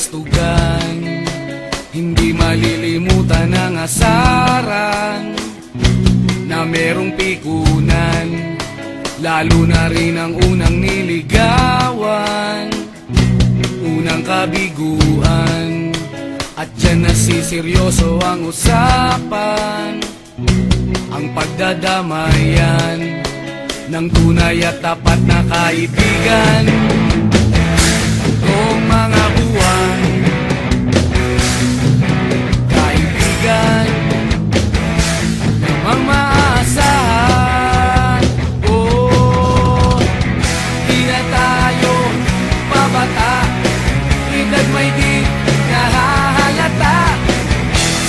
kastugan, hindi malilimutan ang asaran na merong pikunan, lalo na rin ang unang niligawan, unang kabiguan. At dyan nasiseryoso ang usapan, ang pagdadamayan ng tunay at tapat na kaibigan. Kung mga buwan, kaibigan namang maaasahan. Oh, di na tayo babata, edad may di nahahalata.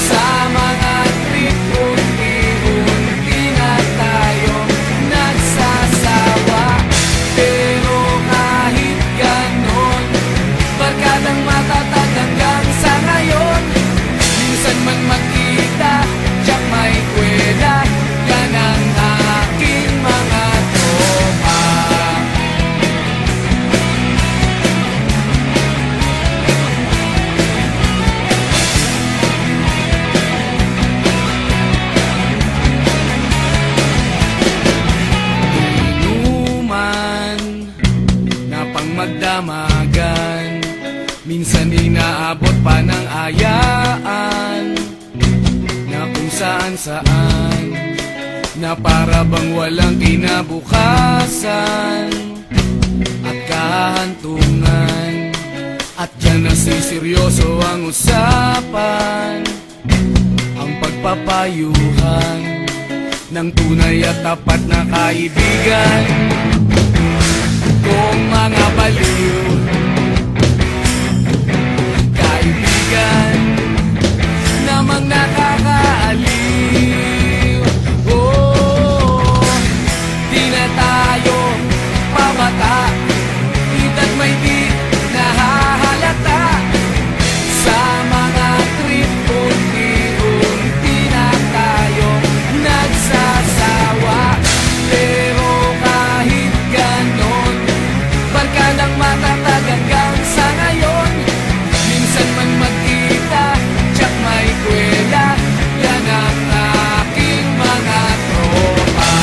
Sa mga trip, unti-unti na tayo nagsasawa. Pero kahit ganon, barkadang matatag hanggang sa ngayon. Minsan man magkita, tiyak may kwela, yan ang aking mga tropa. Inuman na pang magdamagan, minsan inaabot pa ng ayaan, na kung saan-saan, na para bang walang kinabukasan at kahantungan. At dyan nasiseryoso ang usapan, ang pagpapayuhan ng tunay at tapat na kaibigan. Kung mga baliw, kaibigan namang nakakaaliw. Oh, di na tayo pabata, edad may di nahahalata. Sa mga trip, unti-unti na tayo nagsasawa. Pero kahit ganon, barkadang matatag hanggang sa ngayon. Minsan man magkita, tiyak may kwela, yan ang aking mga tropa.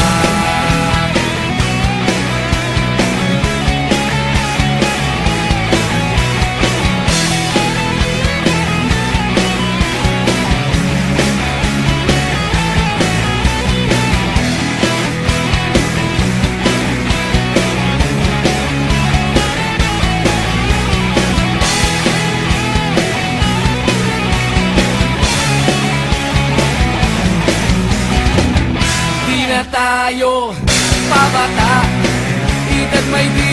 Di na tayo pabata, edad may di